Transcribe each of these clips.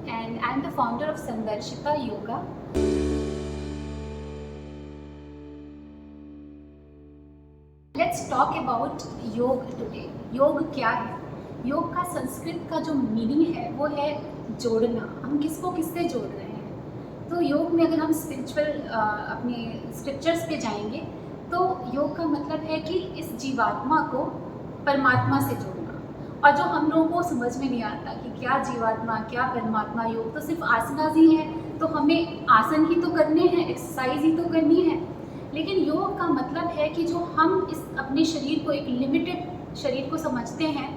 and I'm the founder of Sandarshita Yoga. Let's talk about योग today. योग क्या है? योग का संस्कृत का जो मीनिंग है वो है जोड़ना. हम किसको किससे जोड़ रहे हैं? तो योग में अगर हम स्पिरिचुअल अपने स्क्रिप्चर्स पे जाएंगे तो योग का मतलब है कि इस जीवात्मा को परमात्मा से जोड़ना. और जो हम लोगों को समझ में नहीं आता कि क्या जीवात्मा क्या परमात्मा, योग तो सिर्फ आसनास ही है, तो हमें आसन ही तो करने हैं, एक्सरसाइज ही तो करनी है. लेकिन योग का मतलब है कि जो हम इस अपने शरीर को एक लिमिटेड शरीर को समझते हैं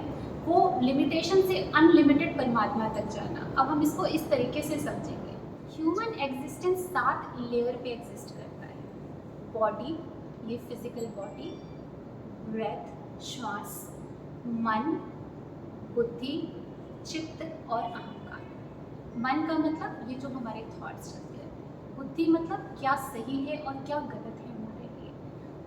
वो लिमिटेशन से अनलिमिटेड परमात्मा तक जाना. अब हम इसको इस तरीके से समझेंगे. ह्यूमन एग्जिस्टेंस 7 लेयर पे एग्जिस्ट करता है. बॉडी, ये फिजिकल बॉडी, ब्रेथ, श्वास, मन, बुद्धि, चित्त और अहंकार. मन का मतलब ये जो हमारे थॉट्स चलते हैं. बुद्धि मतलब क्या सही है और क्या गलत है हमारे लिए.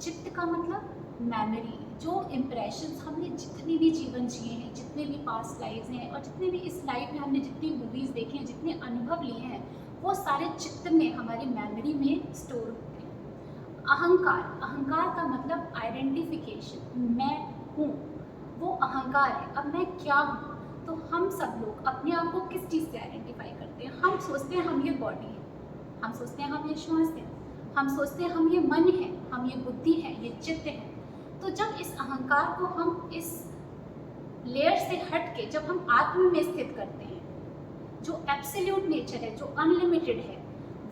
चित्त का मतलब मेमोरी, जो इम्प्रेशंस हमने जितने भी जीवन जिए हैं, जितने भी पास्ट लाइव्स हैं और जितने भी इस लाइफ में हमने जितनी मूवीज़ देखी हैं, जितने अनुभव लिए हैं, वो सारे चित्त में हमारी मेमोरी में स्टोर होते हैं. अहंकार, अहंकार का मतलब आइडेंटिफिकेशन, मैं हूँ, वो अहंकार है. अब मैं क्या हूँ? तो हम सब लोग अपने आप को किस चीज़ से आइडेंटिफाई करते हैं? हम सोचते हैं हम ये बॉडी है, हम सोचते हैं हम ये श्वास है, हम सोचते हैं हम ये मन है, हम ये बुद्धि है, ये चित्त है. तो जब इस अहंकार को हम इस लेयर से हट के जब हम आत्म में स्थित करते हैं, जो एब्सोल्यूट नेचर है, जो अनलिमिटेड है,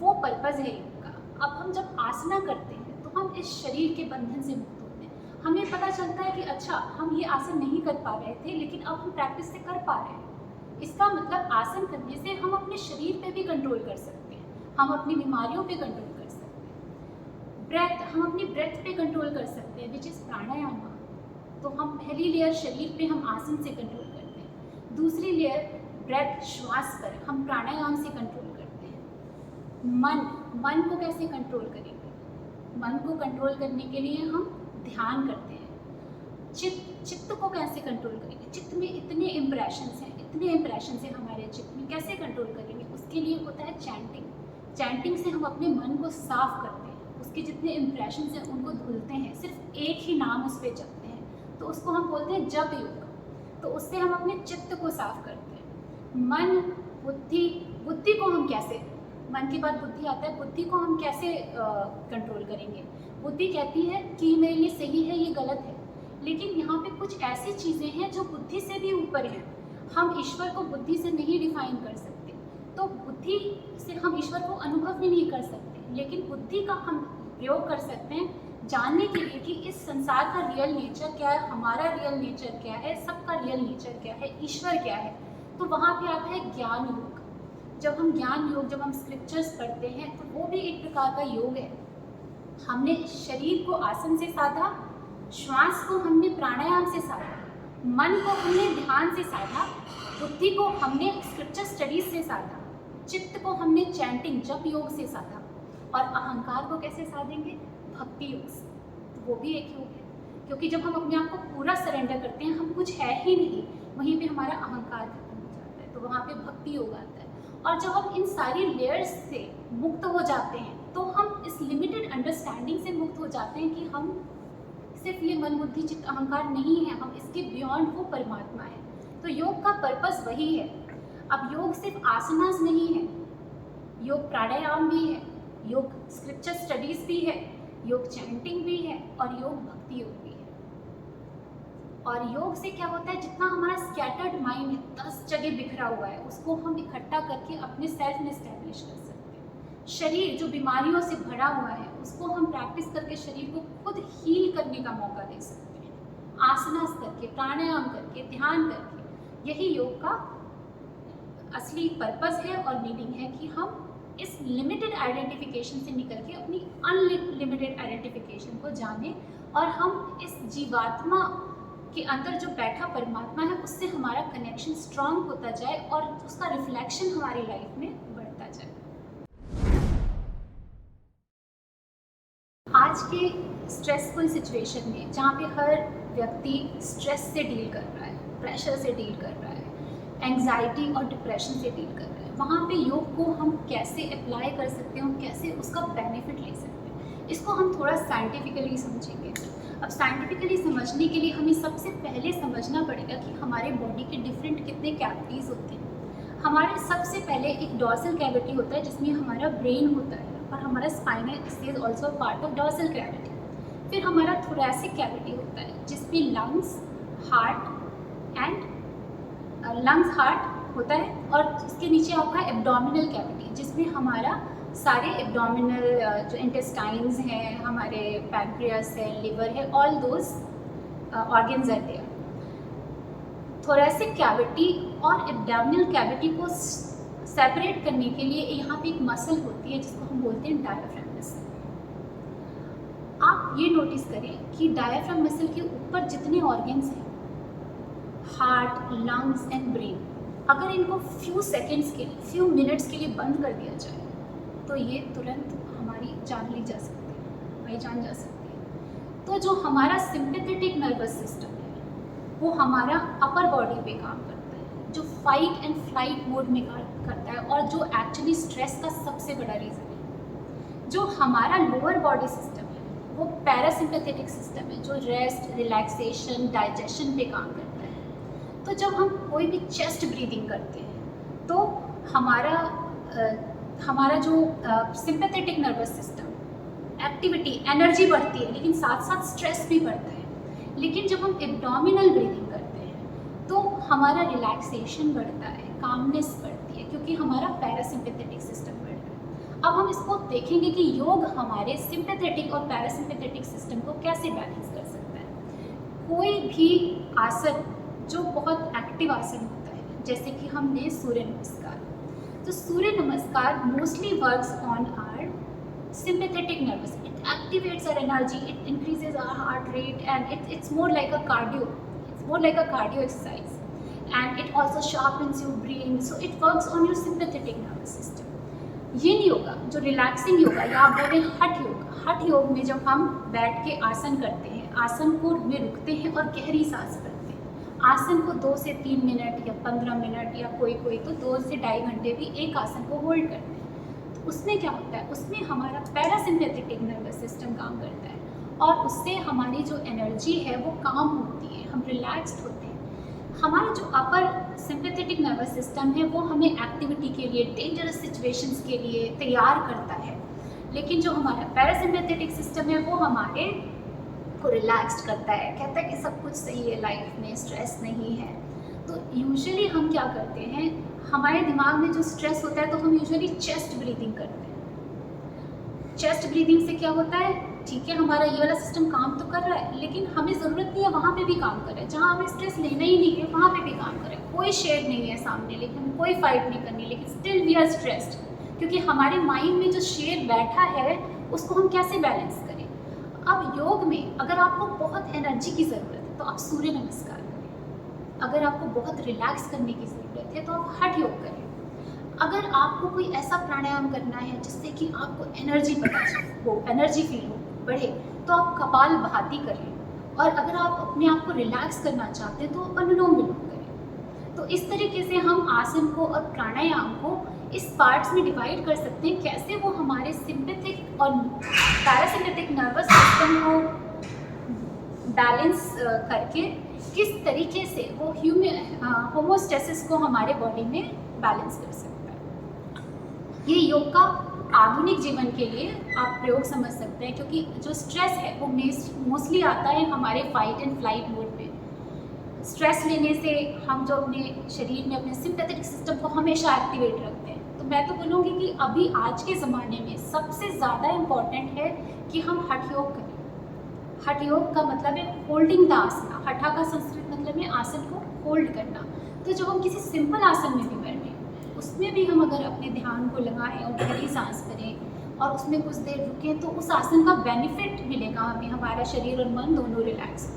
वो पर्पस है योग का. अब हम जब आसना करते हैं तो हम इस शरीर के बंधन से मुक्त होते हैं. हमें पता चलता है कि अच्छा हम ये आसन नहीं कर पा रहे थे लेकिन अब हम प्रैक्टिस से कर पा रहे हैं. इसका मतलब आसन करने से हम अपने शरीर पे भी कंट्रोल कर सकते हैं, हम अपनी बीमारियों पे कंट्रोल कर सकते हैं. ब्रेथ, हम अपनी ब्रेथ पे कंट्रोल कर सकते हैं, विच इज़ प्राणायाम. तो हम पहली लेयर शरीर पे हम आसन से कंट्रोल करते हैं. दूसरी लेयर ब्रेथ, श्वास पर हम प्राणायाम से कंट्रोल करते हैं. मन, मन को कैसे कंट्रोल करेंगे? मन को कंट्रोल करने के लिए हम ध्यान करते हैं. चित्त, चित्त को कैसे कंट्रोल करेंगे? चित्त में इतने इम्प्रेशंस हैं, इतने इम्प्रेशंस हैं हमारे चित्त में, कैसे कंट्रोल करेंगे? उसके लिए होता है चैंटिंग. चैंटिंग से हम अपने मन को साफ करते हैं, उसके जितने इम्प्रेशंस हैं उनको धुलते हैं. सिर्फ एक ही नाम उस पर जपते हैं, तो उसको हम बोलते हैं जप योग. तो उससे हम अपने चित्त को साफ करते हैं. मन, बुद्धि, बुद्धि को हम कैसे, मन के बाद बुद्धि आता है, बुद्धि को हम कैसे कंट्रोल करेंगे? बुद्धि कहती है कि मेरे लिए सही है, ये गलत है. लेकिन यहाँ पे कुछ ऐसी चीज़ें हैं जो बुद्धि से भी ऊपर हैं. हम ईश्वर को बुद्धि से नहीं डिफाइन कर सकते, तो बुद्धि से हम ईश्वर को अनुभव भी नहीं कर सकते. लेकिन बुद्धि का हम प्रयोग कर सकते हैं जानने के लिए कि इस संसार का रियल नेचर क्या है, हमारा रियल नेचर क्या है, सबका रियल नेचर क्या है, ईश्वर क्या है. तो वहाँ पे आता है ज्ञान योग. जब हम ज्ञान योग, जब हम स्क्रिप्चर्स पढ़ते हैं तो वो भी एक प्रकार का योग है. हमने शरीर को आसन से साधा, श्वास को हमने प्राणायाम से साधा, मन को हमने ध्यान से साधा, बुद्धि को हमने स्क्रिप्चर स्टडीज से साधा, चित्त को हमने चैंटिंग जप योग से साधा, और अहंकार को कैसे साधेंगे? भक्ति योग से. तो वो भी एक योग है, क्योंकि जब हम अपने आप को पूरा सरेंडर करते हैं, हम कुछ है ही नहीं, वहीं पे हमारा अहंकार खत्म हो जाता है, तो वहाँ पे भक्ति योग आता है. और जब हम इन सारी लेयर्स से मुक्त हो जाते हैं तो हम इस लिमिटेड अंडरस्टैंडिंग से मुक्त हो जाते हैं कि हम सिर्फ ये मन, बुद्धि, चित्त, अहंकार नहीं है, हम इसके बियॉन्ड वो परमात्मा है. तो योग का पर्पस वही है. अब योग सिर्फ आसनास नहीं है, योग प्राणायाम भी है, योग स्क्रिप्चर स्टडीज भी है, योग चैंटिंग भी है और योग भक्ति योग भी है. और योग से क्या होता है, जितना हमारा स्कैटर्ड माइंड है, 10 जगह बिखरा हुआ है, उसको हम इकट्ठा करके अपने सेल्फ में स्टैब्लिश कर सकते हैं. शरीर जो बीमारियों से भरा हुआ है उसको हम प्रैक्टिस करके शरीर को खुद हील करने का मौका दे सकते हैं, आसनास करके, प्राणायाम करके, ध्यान करके. यही योग का असली पर्पस है और मीनिंग है कि हम इस लिमिटेड आइडेंटिफिकेशन से निकल के अपनी अनलिमिटेड आइडेंटिफिकेशन को जाने और हम इस जीवात्मा के अंदर जो बैठा परमात्मा है उससे हमारा कनेक्शन स्ट्रांग होता जाए और उसका रिफ्लेक्शन हमारी लाइफ में बढ़ता जाए. आज के स्ट्रेसफुल सिचुएशन में जहाँ पे हर व्यक्ति स्ट्रेस से डील कर रहा है, प्रेशर से डील कर रहा है, एंग्जाइटी और डिप्रेशन से डील कर रहा है, है, वहाँ पे योग को हम कैसे अप्लाई कर सकते हैं और कैसे उसका बेनिफिट ले सकते हैं, इसको हम थोड़ा साइंटिफिकली समझेंगे। अब साइंटिफिकली समझने के लिए हमें सबसे पहले समझना पड़ेगा कि हमारे बॉडी के डिफरेंट कितने कैविटीज़ होते हैं। हमारे सबसे पहले एक डॉर्सल कैविटी होता है जिसमें हमारा ब्रेन होता है और हमारा spinal is also part of dorsal cavity. फिर हमारा थोरैसिक कैविटी होता है जिसमें लंग्स, हार्ट होता है, और इसके नीचे आपका एब्डोमिनल कैविटी जिसमें हमारा सारे एब्डोमिनल जो इंटेस्टाइन्स हैं, हमारे पैनक्रियास है, लिवर है, all those organs are there. Thoracic cavity और एब्डोमिनल कैविटी को सेपरेट करने के लिए यहाँ पे एक मसल होती है जिसको हम बोलते हैं डायाफ्राम मसल। आप ये नोटिस करें कि डायाफ्राम मसल के ऊपर जितने ऑर्गन्स हैं, हार्ट, लंग्स एंड ब्रेन, अगर इनको फ्यू सेकेंड्स के लिए, फ्यू मिनट्स के लिए बंद कर दिया जाए तो ये तुरंत हमारी जान ली जा सकती है, हमारी जान जा सकती है। तो जो हमारा सिंपैथेटिक नर्वस सिस्टम है वो हमारा अपर बॉडी पे काम करता है, जो फाइट एंड फ्लाइट मोड में काम करता है और जो एक्चुअली स्ट्रेस का सबसे बड़ा रीज़न है। जो हमारा लोअर बॉडी सिस्टम है वो पैरासिम्पैथेटिक सिस्टम है, जो रेस्ट, रिलैक्सेशन, डाइजेशन पे काम करता है। तो जब हम कोई भी चेस्ट ब्रीदिंग करते हैं तो हमारा जो sympathetic nervous system activity, energy बढ़ती है, लेकिन साथ साथ स्ट्रेस भी बढ़ता है। लेकिन जब हम एब्डोमिनल ब्रीदिंग करते हैं तो हमारा रिलैक्सेशन बढ़ता है, कामनेस बढ़ती है, क्योंकि हमारा पैरासिम्पैथेटिक सिस्टम बढ़ रहा है। अब हम इसको देखेंगे कि योग हमारे सिंपैथेटिक और पैरासिम्पैथेटिक सिस्टम को कैसे बैलेंस कर सकता है। कोई भी आसन जो बहुत एक्टिव आसन होता है, जैसे कि हमने सूर्य नमस्कार, तो Surya Namaskar mostly works on our sympathetic nervous. It activates our energy, it increases our heart rate, and it's more like a cardio. It's more like a cardio exercise, and it also sharpens your brain. So it works on your sympathetic nervous system. yin yoga, जो relaxing yoga या आप बोले हठ योग में जब हम बैठ के आसन करते हैं, आसन को में रुकते हैं और गहरी सांस भरते हैं। आसन को 2 से 3 मिनट या 15 मिनट या कोई तो 2 से 2.5 घंटे भी एक आसन को होल्ड करते हैं। उसमें क्या होता है, उसमें हमारा पैरासिम्पैथेटिक नर्वस सिस्टम काम करता है और उससे हमारी जो एनर्जी है वो काम होती है, हम रिलैक्स्ड होते हैं। हमारा जो अपर सिंपैथेटिक नर्वस सिस्टम है वो हमें एक्टिविटी के लिए, डेंजरस सिचुएशंस के लिए तैयार करता है, लेकिन जो हमारा पैरासिम्पैथेटिक सिस्टम है वो हमारे को रिलैक्स्ड करता है, कहता है कि सब कुछ सही है, लाइफ में स्ट्रेस नहीं है। तो यूजुअली हम क्या करते हैं, हमारे दिमाग में जो स्ट्रेस होता है तो हम यूजुअली चेस्ट ब्रीदिंग करते हैं। चेस्ट ब्रीदिंग से क्या होता है, ठीक है हमारा ये वाला सिस्टम काम तो कर रहा है, लेकिन हमें ज़रूरत नहीं है वहाँ पे भी काम करे, जहाँ हमें स्ट्रेस लेना ही नहीं है वहाँ पे भी काम करें। कोई शेड नहीं है सामने, लेकिन कोई फाइट नहीं करनी, लेकिन स्टिल वी आर स्ट्रेस्ड, क्योंकि हमारे माइंड में जो शेड बैठा है उसको हम कैसे बैलेंस करें। अब योग में अगर आपको बहुत एनर्जी की ज़रूरत है तो आप सूर्य नमस्कार करें, अगर आपको बहुत रिलैक्स करने की ज़रूरत है तो आप हठ योग करें, अगर आपको कोई ऐसा प्राणायाम करना है जिससे कि आपको एनर्जी एनर्जी फील हो, बढ़े, तो आप कपाल भाती करें, और अगर आप अपने आप को रिलैक्स करना चाहते हैं तो आप अनुलोम विलोम करें। तो इस तरीके से हम आसन को और प्राणायाम को इस पार्ट्स में डिवाइड कर सकते हैं, कैसे वो हमारे सिंपैथिक और पैरासिम्पैथिक नर्वस सिस्टम को बैलेंस करके किस तरीके से वो होमोस्टेसिस को हमारे बॉडी में बैलेंस कर सकता है। ये योग का आधुनिक जीवन के लिए आप प्रयोग समझ सकते हैं, क्योंकि जो स्ट्रेस है वो मोस्टली आता है हमारे फाइट एंड फ्लाइट मोड में। स्ट्रेस लेने से हम जो अपने शरीर में अपने सिंपैथेटिक सिस्टम को हमेशा एक्टिवेट रखते हैं। तो मैं तो बोलूँगी कि अभी आज के ज़माने में सबसे ज़्यादा इम्पॉर्टेंट है कि हम हठ योग करें। हठ योग का मतलब है होल्डिंग द आसना, हठा का संस्कृत मतलब है आसन को होल्ड करना। तो जब हम किसी सिंपल आसन में भी बैठे उसमें भी हम अगर अपने ध्यान को लगाएं और गहरी सांस करें और उसमें कुछ देर रुकें तो उस आसन का बेनिफिट मिलेगा हमें, हमारा शरीर और मन दोनों रिलैक्स हो।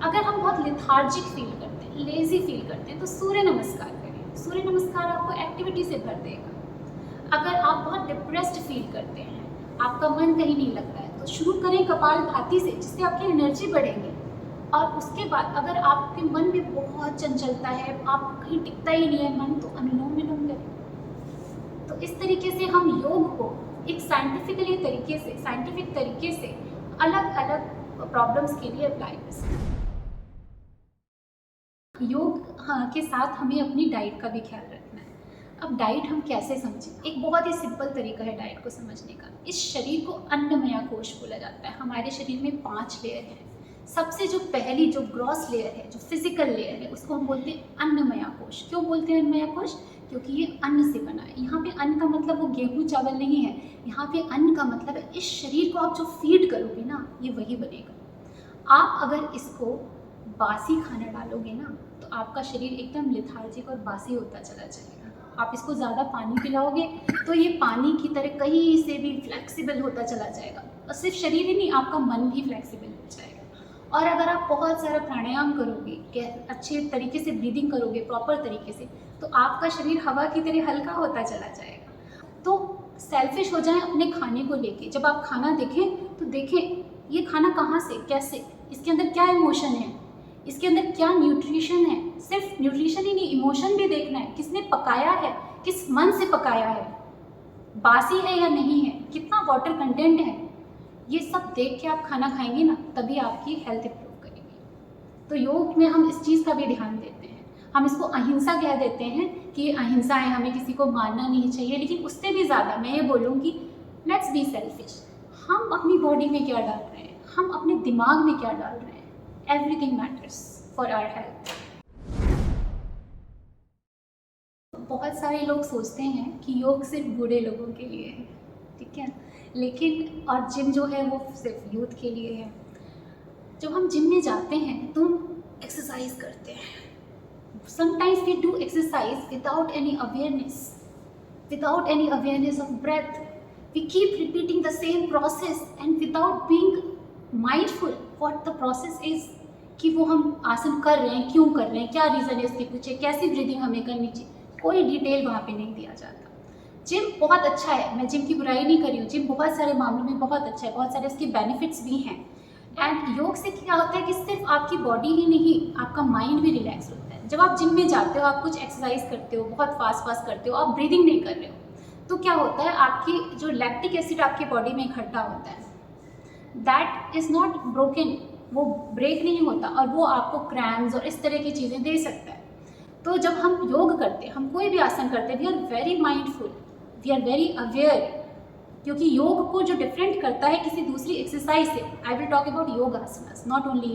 अगर हम बहुत लेथार्जिक फील करते हैं, लेज़ी फील करते हैं, तो सूर्य नमस्कार करें। सूर्य नमस्कार आपको एक्टिविटी से भर देगा। अगर आप बहुत डिप्रेस्ड फील करते हैं, आपका मन कहीं नहीं लगता है, तो शुरू करें कपाल भाती से, जिससे आपकी एनर्जी बढ़ेगी। और उसके बाद अगर आपके मन में बहुत चंचलता है, आप कहीं टिकता ही नहीं है मन, तो अनुलोम विलोम करें। तो इस तरीके से हम योग को एक साइंटिफिक तरीके से अलग अलग प्रॉब्लम्स के लिए अप्लाई कर सकते हैं। योग के साथ हमें अपनी डाइट का भी ख्याल रखना है। अब डाइट हम कैसे समझें? एक बहुत ही सिंपल तरीका है डाइट को समझने का। इस शरीर को अन्नमया कोश बोला जाता है। हमारे शरीर में 5 लेयर हैं। सबसे जो पहली जो ग्रॉस लेयर है, जो फिजिकल लेयर है, उसको हम बोलते हैं अन्नमया कोश। क्यों बोलते हैं अन्नमया कोश? क्योंकि ये अन्न से बना है। यहाँ पे अन्न का मतलब वो गेहूँ चावल नहीं है। यहाँ पे अन्न का मतलब है इस शरीर को आप जो फीड करोगे ना, ये वही बनेगा। आप अगर इसको बासी खाना डालोगे ना, तो आपका शरीर एकदम लेथार्जिक और बासी होता चला जाएगा। आप इसको ज़्यादा पानी पिलाओगे तो ये पानी की तरह कहीं से भी फ्लेक्सिबल होता चला जाएगा। और सिर्फ शरीर ही नहीं, आपका मन भी फ्लेक्सिबल हो जाएगा। और अगर आप बहुत सारा प्राणायाम करोगे, अच्छे तरीके से ब्रीदिंग करोगे प्रॉपर तरीके से, तो आपका शरीर हवा की तरह हल्का होता चला जाएगा। तो सेल्फिश हो जाएं अपने खाने को लेके। जब आप खाना देखें तो देखें ये खाना कहाँ से, कैसे, इसके अंदर क्या इमोशन है, इसके अंदर क्या न्यूट्रिशन है। सिर्फ न्यूट्रिशन ही नहीं, इमोशन भी देखना है। किसने पकाया है, किस मन से पकाया है, बासी है या नहीं है, कितना वाटर कंटेंट है, ये सब देख के आप खाना खाएंगे ना, तभी आपकी हेल्थ इंप्रूव करेगी। तो योग में हम इस चीज़ का भी ध्यान देते हैं। हम इसको अहिंसा कह देते हैं कि ये अहिंसा है, हमें किसी को मारना नहीं चाहिए। लेकिन उससे भी ज़्यादा मैं ये बोलूँगी, लेट्स बी सेल्फिश। हम अपनी बॉडी में क्या डाल रहे हैं, हम अपने दिमाग में क्या डाल रहे हैं, everything matters for our health. बहुत सारे लोग सोचते हैं कि योग सिर्फ बूढ़े लोगों के लिए है, ठीक है, लेकिन और जिम जो है वो सिर्फ यूथ के लिए है। जब हम जिम में जाते हैं तो हम एक्सरसाइज करते हैं। Sometimes we do exercise without any awareness of breath. We keep repeating the same process and without being mindful what the process is, कि वो हम आसन कर रहे हैं, क्यों कर रहे हैं, क्या रीज़न है इसके पीछे, कैसी ब्रीदिंग हमें करनी चाहिए, कोई डिटेल वहाँ पे नहीं दिया जाता। जिम बहुत अच्छा है, मैं जिम की बुराई नहीं कर रही हूँ। जिम बहुत सारे मामलों में बहुत अच्छा है, बहुत सारे उसके बेनिफिट्स भी हैं। एंड योग से क्या होता है कि सिर्फ आपकी बॉडी ही नहीं, आपका माइंड भी रिलैक्स होता है। जब आप जिम में जाते हो, आप कुछ एक्सरसाइज करते हो, बहुत फास्ट करते हो, आप ब्रीदिंग नहीं कर रहे हो, तो क्या होता है, आपकी जो लैक्टिक एसिड आपकी बॉडी में इकट्ठा होता है, दैट इज़ नॉट ब्रोकन, वो ब्रेक नहीं होता और वो आपको क्रैम्स और इस तरह की चीज़ें दे सकता है। तो जब हम योग करते हैं, हम कोई भी आसन करते हैं, we are very mindful, we are very aware, क्योंकि योग को जो डिफरेंट करता है किसी दूसरी एक्सरसाइज से, आई विल टॉक अबाउट योग आसनास, नॉट ओनली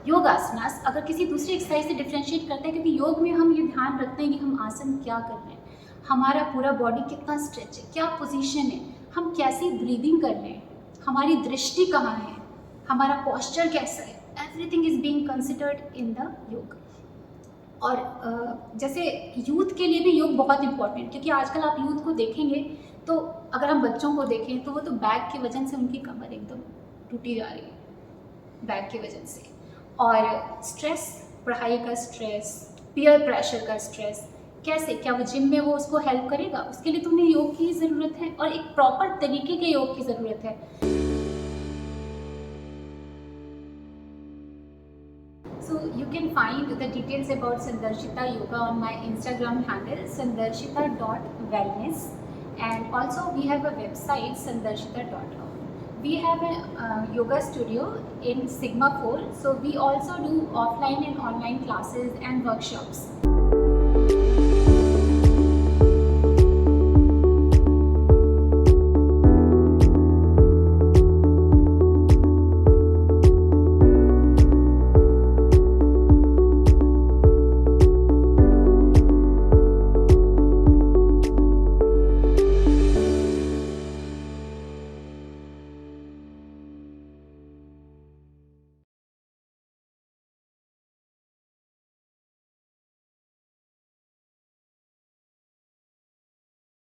योग आसनास, अगर किसी दूसरी एक्सरसाइज से डिफ्रेंशिएट करते हैं, क्योंकि योग में हम ये ध्यान रखते हैं कि हम आसन क्या कर रहे हैं, हमारा पूरा बॉडी कितना स्ट्रेच है, क्या पोजीशन है, हम कैसी ब्रीदिंग कर रहे हैं, हमारी दृष्टि कहाँ है, हमारा पोस्चर कैसा है, everything is being considered in the योग। और जैसे यूथ के लिए भी योग बहुत इंपॉर्टेंट, क्योंकि आजकल आप यूथ को देखेंगे तो अगर हम बच्चों को देखें तो वो तो बैग की वजह से उनकी कमर एकदम टूटी जा रही है बैग की वजह से। और स्ट्रेस, पढ़ाई का स्ट्रेस, पीयर प्रेशर का स्ट्रेस, कैसे, क्या वो जिम में वो उसको हेल्प करेगा? उसके लिए तो उन्हें योग की ज़रूरत है और एक प्रॉपर तरीके के योग की ज़रूरत है। So you can find the details about Sandarshita Yoga on my Instagram handle sandarshita.wellness, and also we have a website sandarshita.com. We have a yoga studio in Sigma 4, so we also do offline and online classes and workshops.